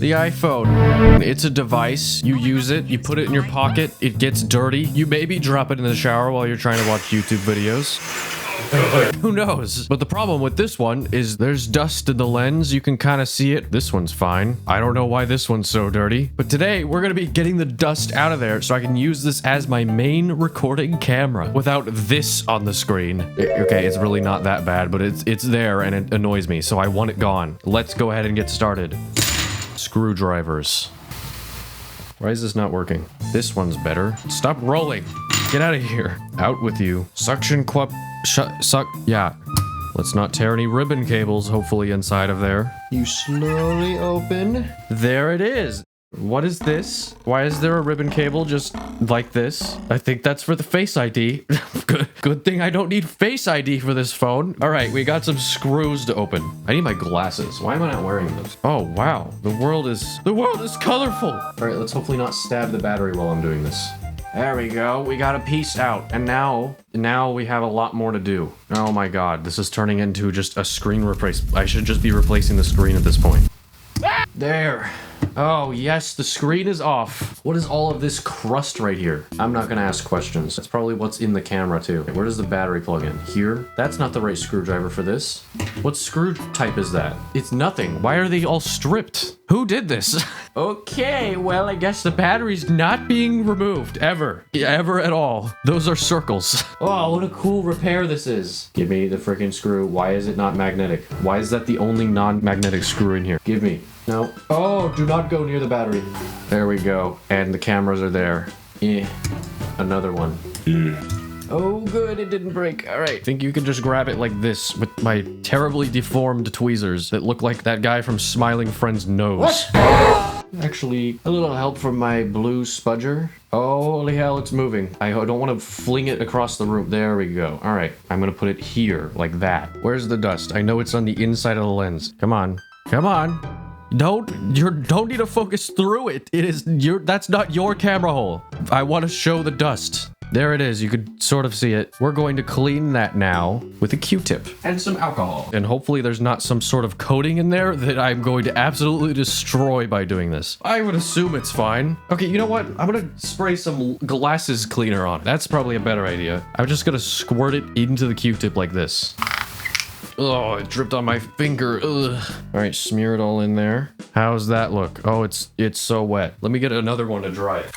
The iPhone. It's a device. You use it. You put it in your pocket. It gets dirty. You maybe drop it in the shower while you're trying to watch YouTube videos. Who knows? But the problem with this one is there's dust in the lens. You can kind of see it. This one's fine. I don't know why this one's so dirty. But today, we're going to be getting the dust out of there so I can use this as my main recording camera without this on the screen. Okay, it's really not that bad, but it's there and it annoys me, so I want it gone. Let's go ahead and get started. Screwdrivers. Why is this not working? This one's better. Stop rolling. Get out of here. Out with you. Suction cup. Suck. Yeah. Let's not tear any ribbon cables, hopefully, inside of there. You slowly open. There it is. What is this? Why is there a ribbon cable just like this? I think that's for the Face ID. Good thing I don't need Face ID for this phone. All right, we got some screws to open. I need my glasses. Why am I not wearing those? Oh, wow. The world is colorful. All right, let's hopefully not stab the battery while I'm doing this. There we go. We got a piece out. And now we have a lot more to do. Oh my god, this is turning into just a screen replace. I should just be replacing the screen at this point. There. Oh, yes, the screen is off. What is all of this crust right here? I'm not gonna ask questions. That's probably what's in the camera, too. Where does the battery plug in? Here? That's not the right screwdriver for this. What screw type is that? It's nothing. Why are they all stripped? Who did this? Okay, well, I guess the battery's not being removed. Ever. Ever at all. Those are circles. Oh, what a cool repair this is. Give me the freaking screw. Why is it not magnetic? Why is that the only non-magnetic screw in here? Give me. No. Oh, do not go near the battery. There we go. And the cameras are there. Another one. Oh, good. It didn't break. All right. I think you can just grab it like this with my terribly deformed tweezers that look like that guy from Smiling Friend's nose. What? Actually, a little help from my blue spudger. Holy hell, it's moving. I don't want to fling it across the room. There we go. All right. I'm going to put it here like that. Where's the dust? I know it's on the inside of the lens. Come on. Come on. Don't need to focus through it. That's not your camera hole. I want to show the dust. There it is. You could sort of see it. We're going to clean that now with a Q-tip and some alcohol. And hopefully there's not some sort of coating in there that I'm going to absolutely destroy by doing this. I would assume it's fine. Okay, you know what? I'm going to spray some glasses cleaner on it. That's probably a better idea. I'm just going to squirt it into the Q-tip like this. Oh, it dripped on my finger. Ugh. All right, smear it all in there. How's that look? Oh, it's so wet. Let me get another one to dry it.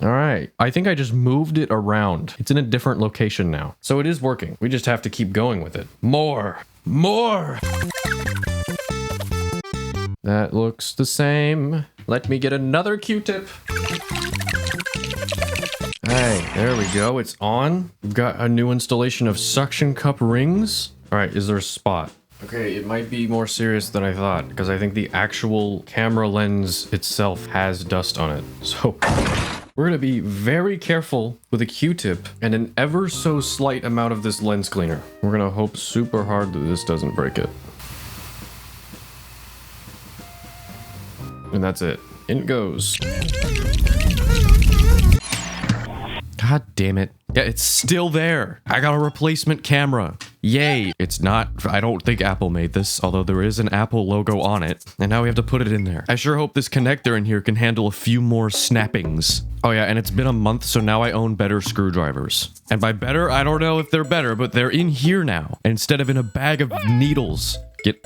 All right. I think I just moved it around. It's in a different location now. So it is working. We just have to keep going with it. More. That looks the same. Let me get another Q-tip. Hey, there we go. It's on. We've got a new installation of suction cup rings. All right, is there a spot? Okay, it might be more serious than I thought, because I think the actual camera lens itself has dust on it. So we're going to be very careful with a Q-tip and an ever so slight amount of this lens cleaner. We're going to hope super hard that this doesn't break it. And that's it. In it goes. God damn it. Yeah, it's still there. I got a replacement camera. Yay. It's not, I don't think Apple made this, although there is an Apple logo on it. And now we have to put it in there. I sure hope this connector in here can handle a few more snappings. Oh yeah, and it's been a month, so now I own better screwdrivers. And by better, I don't know if they're better, but they're in here now, instead of in a bag of needles. Get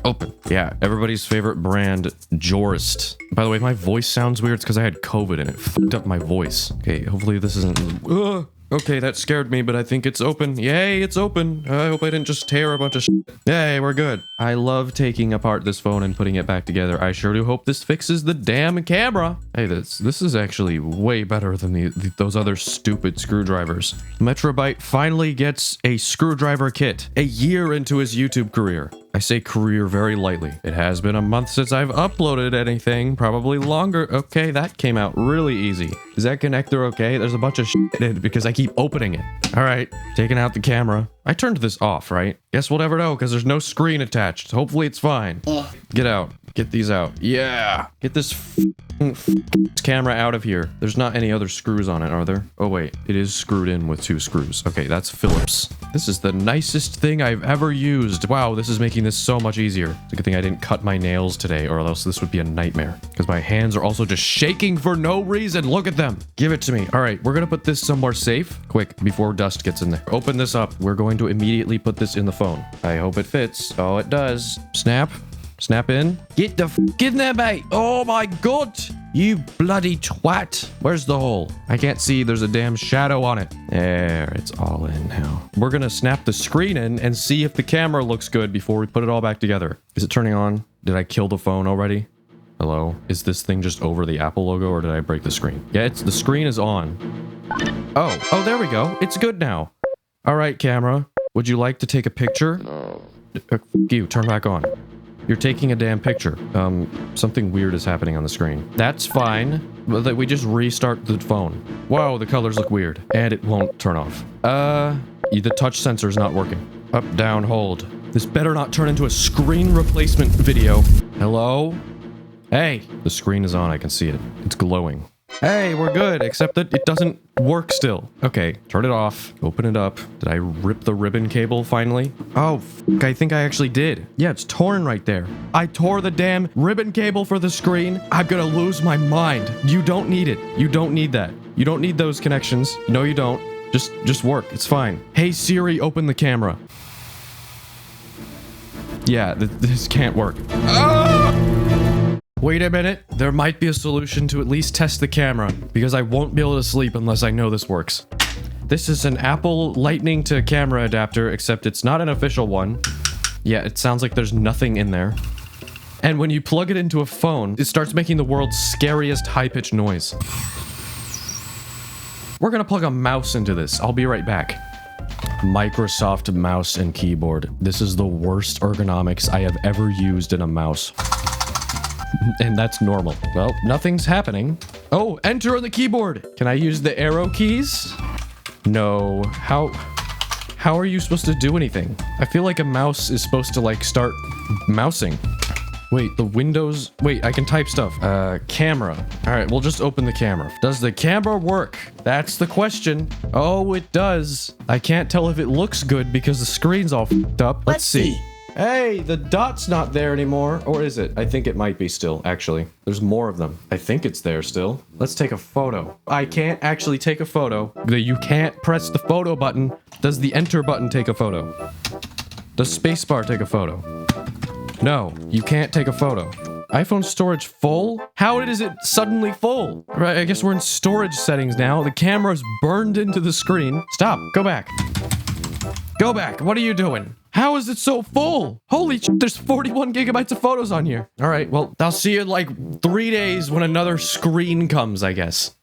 open. Yeah, everybody's favorite brand, Jorist. By the way, my voice sounds weird. It's because I had COVID and it fucked up my voice. Okay, hopefully this isn't... Okay, that scared me, but I think it's open. Yay, it's open. I hope I didn't just tear a bunch of shit. Yay, we're good. I love taking apart this phone and putting it back together. I sure do hope this fixes the damn camera. Hey, this is actually way better than those other stupid screwdrivers. Metrobyte finally gets a screwdriver kit a year into his YouTube career. I say career very lightly. It has been a month since I've uploaded anything, probably longer. Okay, that came out really easy. Is that connector okay? There's a bunch of shit in it because I keep opening it. All right, taking out the camera. I turned this off, right? Guess we'll never know because there's no screen attached. Hopefully it's fine. Get out. Get these out. Yeah. Get this camera out of here. There's not any other screws on it, are there? Oh, wait. It is screwed in with 2 screws. Okay, that's Phillips. This is the nicest thing I've ever used. Wow, this is making this so much easier. It's a good thing I didn't cut my nails today, or else this would be a nightmare. Because my hands are also just shaking for no reason. Look at them. Give it to me. All right, we're going to put this somewhere safe. Quick, before dust gets in there. Open this up. We're going to immediately put this in the phone. I hope it fits. Oh, it does. Snap. Snap in. Get the f in there, mate. Oh my god. You bloody twat. Where's the hole? I can't see. There's a damn shadow on it. There, it's all in now. We're gonna snap the screen in and see if the camera looks good before we put it all back together. Is it turning on? Did I kill the phone already? Hello? Is this thing just over the Apple logo or did I break the screen? Yeah, the screen is on. Oh, there we go. It's good now. All right, camera. Would you like to take a picture? You, turn back on. You're taking a damn picture. Something weird is happening on the screen. That's fine. But we just restart the phone. Whoa, the colors look weird. And it won't turn off. The touch sensor's not working. Up, down, hold. This better not turn into a screen replacement video. Hello? Hey, the screen is on. I can see it. It's glowing. Hey, we're good, except that it doesn't work still. Okay, turn it off. Open it up. Did I rip the ribbon cable finally? Oh, I think I actually did. Yeah, it's torn right there. I tore the damn ribbon cable for the screen. I'm gonna lose my mind. You don't need it. You don't need that. You don't need those connections. No, you don't. Just work. It's fine. Hey, Siri, open the camera. Yeah, this can't work. Wait a minute. There might be a solution to at least test the camera, because I won't be able to sleep unless I know this works. This is an Apple Lightning to camera adapter, except it's not an official one. Yeah, it sounds like there's nothing in there. And when you plug it into a phone, it starts making the world's scariest high-pitched noise. We're gonna plug a mouse into this. I'll be right back. Microsoft mouse and keyboard. This is the worst ergonomics I have ever used in a mouse. And that's normal. Well, nothing's happening. Oh, enter on the keyboard. Can I use the arrow keys? No. How are you supposed to do anything? I feel like a mouse is supposed to like start mousing. Wait, the windows... Wait, I can type stuff. Camera. All right, we'll just open the camera. Does the camera work? That's the question. Oh, it does. I can't tell if it looks good because the screen's all f***ed up. Let's see. Hey, the dot's not there anymore. Or is it? I think it might be still, actually. There's more of them. I think it's there still. Let's take a photo. I can't actually take a photo. You can't press the photo button. Does the enter button take a photo? Does spacebar take a photo? No, you can't take a photo. iPhone storage full? How is it suddenly full? Right, I guess we're in storage settings now. The camera's burned into the screen. Stop. Go back. Go back. What are you doing? How is it so full? Holy shit, there's 41 gigabytes of photos on here. All right, well, I'll see you in like 3 days when another screen comes, I guess.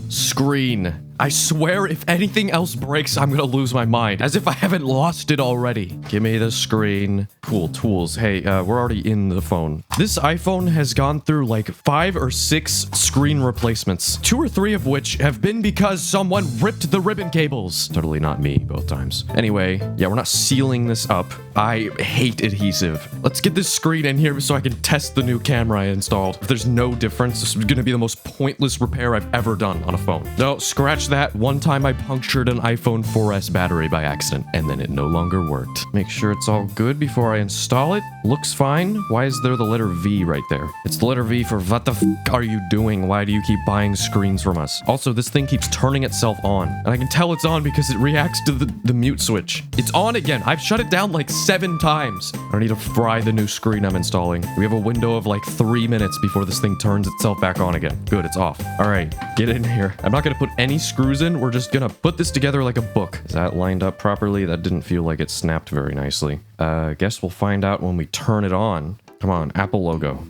Screen. I swear if anything else breaks, I'm gonna lose my mind. As if I haven't lost it already. Give me the screen. Cool, tools. Hey, we're already in the phone. This iPhone has gone through like 5 or 6 screen replacements. 2 or 3 of which have been because someone ripped the ribbon cables. Totally not me both times. Anyway, yeah, we're not sealing this up. I hate adhesive. Let's get this screen in here so I can test the new camera I installed. If there's no difference, this is gonna be the most pointless repair I've ever done on a phone. No, scratch that. One time I punctured an iPhone 4S battery by accident, and then it no longer worked. Make sure it's all good before I install it. Looks fine. Why is there the letter V right there? It's the letter V for what the f are you doing? Why do you keep buying screens from us? Also, this thing keeps turning itself on, and I can tell it's on because it reacts to the mute switch. It's on again. I've shut it down like 7 times. I need to fry the new screen I'm installing. We have a window of like 3 minutes before this thing turns itself back on again. Good, it's off. All right, get in here. I'm not gonna put any screws in. We're just gonna put this together like a book. Is that lined up properly? That didn't feel like it snapped very nicely. Guess we'll find out when we turn it on. Come on, Apple logo.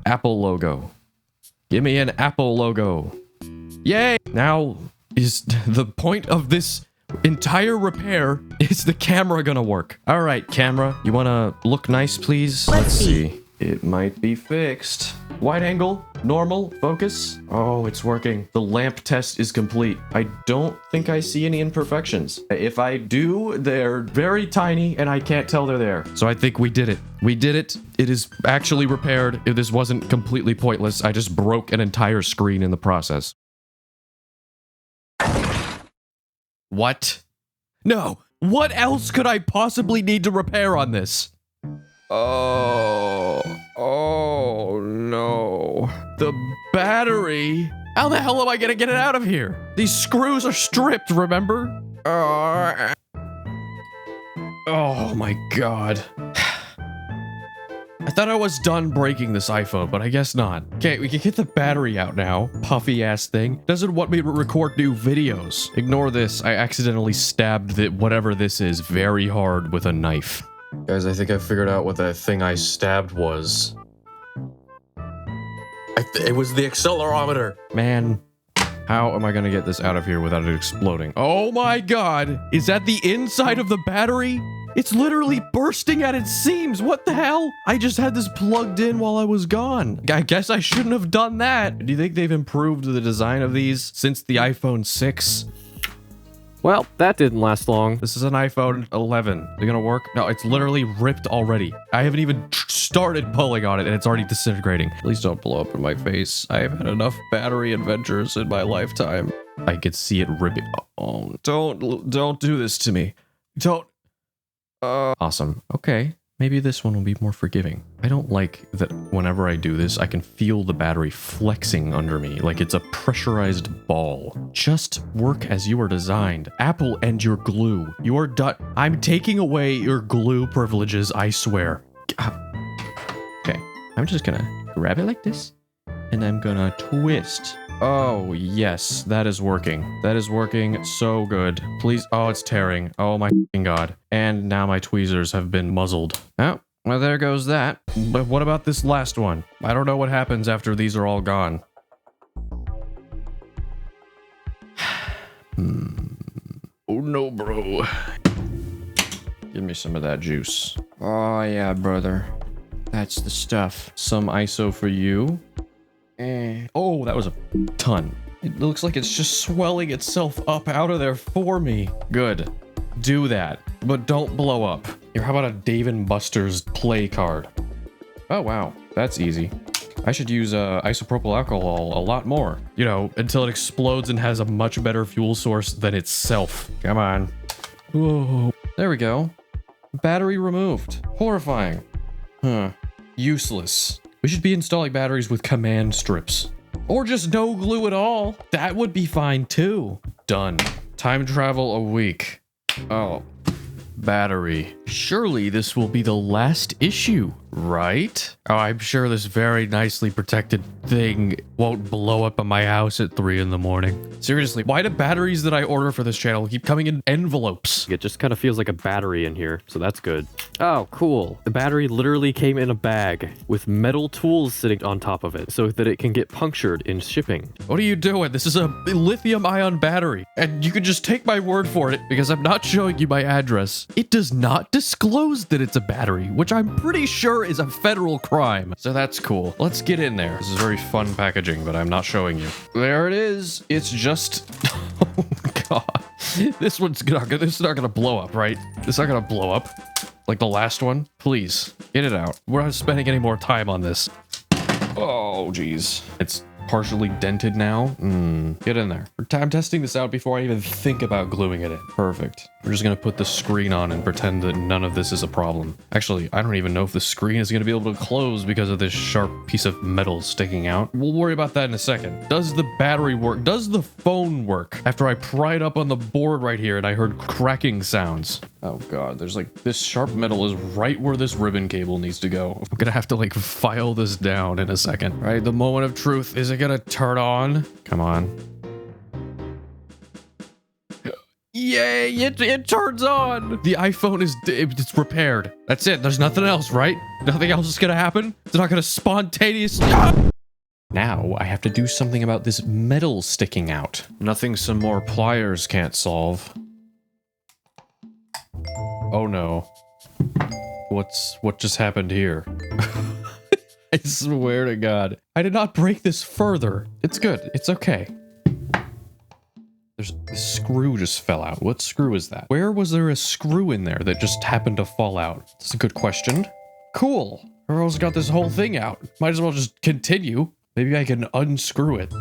Apple logo. Give me an Apple logo. Yay! Now, is the point of this entire repair, is the camera gonna work? All right, camera, you wanna look nice, please? Let's see. It might be fixed. Wide angle. Normal, focus. Oh, it's working. The lamp test is complete. I don't think I see any imperfections. If I do, they're very tiny and I can't tell they're there. So I think we did it. We did it. It is actually repaired. If this wasn't completely pointless, I just broke an entire screen in the process. What? No. What else could I possibly need to repair on this? Oh no. The battery? How the hell am I gonna get it out of here? These screws are stripped, remember? Oh my god. I thought I was done breaking this iPhone, but I guess not. Okay, we can get the battery out now. Puffy ass thing. Doesn't want me to record new videos. Ignore this. I accidentally stabbed whatever this is very hard with a knife. Guys, I think I figured out what that thing I stabbed was. It was the accelerometer. Man, how am I gonna get this out of here without it exploding? Oh my god! Is that the inside of the battery? It's literally bursting at its seams. What the hell? I just had this plugged in while I was gone. I guess I shouldn't have done that. Do you think they've improved the design of these since the iPhone 6? Well, that didn't last long. This is an iPhone 11. Is it gonna work? No, it's literally ripped already. I haven't even started pulling on it and it's already disintegrating. Please don't blow up in my face. I have had enough battery adventures in my lifetime. I could see it ripping. Oh, don't do this to me. Don't. Awesome. Okay. Maybe this one will be more forgiving. I don't like that whenever I do this, I can feel the battery flexing under me like it's a pressurized ball. Just work as you are designed. Apple and your glue. You are done. I'm taking away your glue privileges, I swear. Okay. I'm just gonna grab it like this, and I'm gonna twist. Oh, yes, that is working. That is working so good. Please. Oh, it's tearing. Oh my god. And now my tweezers have been muzzled. Oh, well, there goes that. But what about this last one? I don't know what happens after these are all gone. Oh no, bro. Give me some of that juice. Oh yeah, brother. That's the stuff. Some ISO for you. Oh, that was a ton. It looks like it's just swelling itself up out of there for me. Good. Do that. But don't blow up. Here, how about a Dave & Buster's play card? Oh, wow. That's easy. I should use isopropyl alcohol a lot more. You know, until it explodes and has a much better fuel source than itself. Come on. Whoa. There we go. Battery removed. Horrifying. Huh. Useless. We should be installing batteries with command strips. Or just no glue at all. That would be fine too. Done. Time travel a week. Oh. Battery. Surely this will be the last issue, right? Oh, I'm sure this very nicely protected thing won't blow up at my house at 3 in the morning. Seriously, why do batteries that I order for this channel keep coming in envelopes? It just kind of feels like a battery in here, so that's good. Oh, cool. The battery literally came in a bag with metal tools sitting on top of it so that it can get punctured in shipping. What are you doing? This is a lithium-ion battery, and you can just take my word for it because I'm not showing you my address. It does not disclose that it's a battery, which I'm pretty sure is a federal crime. So that's cool. Let's get in there. This is very fun packaging, but I'm not showing you. There it is. It's just... Oh, God. This one's not gonna blow up, right? It's not gonna blow up. Like the last one. Please, get it out. We're not spending any more time on this. Oh, geez. It's partially dented now. Get in there. I'm testing this out before I even think about gluing it in. Perfect. We're just gonna put the screen on and pretend that none of this is a problem. Actually, I don't even know if the screen is gonna be able to close because of this sharp piece of metal sticking out. We'll worry about that in a second. Does the battery work? Does the phone work? After I pried up on the board right here and I heard cracking sounds. Oh god, there's like, this sharp metal is right where this ribbon cable needs to go. I'm gonna have to like file this down in a second. All right, the moment of truth. Is it gonna turn on? Come on. Yay, it turns on. The iPhone it's repaired. That's it. There's nothing else, right? Nothing else is gonna happen. It's not gonna spontaneously... Now I have to do something about this metal sticking out. Nothing some more pliers can't solve. Oh no. What just happened here? I swear to God. I did not break this further. It's good. It's okay. There's a screw just fell out. What screw is that? Where was there a screw in there that just happened to fall out? That's a good question. Cool. Earl's got this whole thing out. Might as well just continue. Maybe I can unscrew it.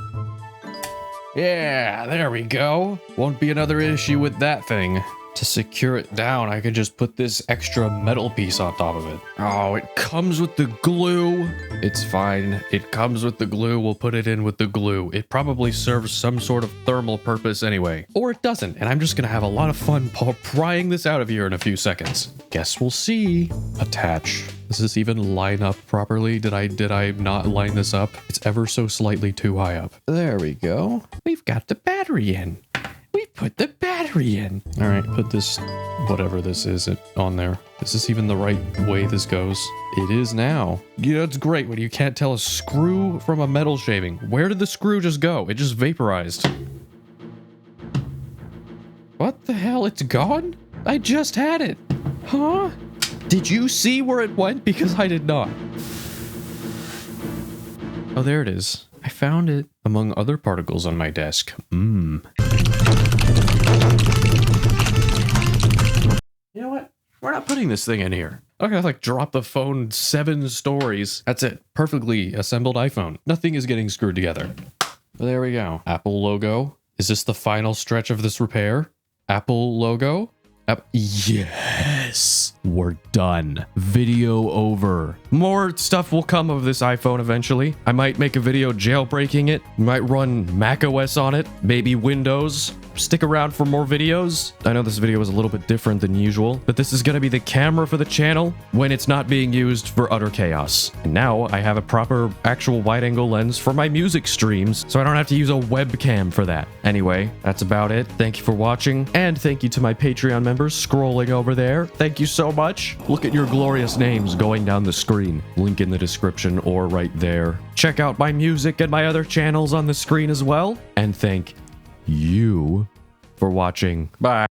Yeah, there we go. Won't be another issue with that thing. To secure it down, I could just put this extra metal piece on top of it. Oh, it comes with the glue. It's fine. It comes with the glue. We'll put it in with the glue. It probably serves some sort of thermal purpose anyway. Or it doesn't, and I'm just gonna have a lot of fun prying this out of here in a few seconds. Guess we'll see. Attach. Does this even line up properly? Did I not line this up? It's ever so slightly too high up. There we go. We've got the battery in. We put the battery in. All right, put this, whatever this is, on there. Is this even the right way this goes? It is now. Yeah, it's great when you can't tell a screw from a metal shaving. Where did the screw just go? It just vaporized. What the hell? It's gone? I just had it. Huh? Did you see where it went? Because I did not. Oh, there it is. I found it among other particles on my desk. You know what? We're not putting this thing in here. I'm gonna like drop the phone 7 stories. That's it. Perfectly assembled iPhone. Nothing is getting screwed together. But there we go. Apple logo. Is this the final stretch of this repair? Apple logo? Yes. We're done. Video over. More stuff will come of this iPhone eventually. I might make a video jailbreaking it. Might run macOS on it. Maybe Windows. Stick around for more videos. I know this video was a little bit different than usual, but this is going to be the camera for the channel when it's not being used for utter chaos. And now I have a proper actual wide-angle lens for my music streams, so I don't have to use a webcam for that. Anyway, that's about it. Thank you for watching, and thank you to my Patreon members scrolling over there. Thank you so much. Look at your glorious names going down the screen. Link in the description or right there. Check out my music and my other channels on the screen as well. And thank you for watching. Bye.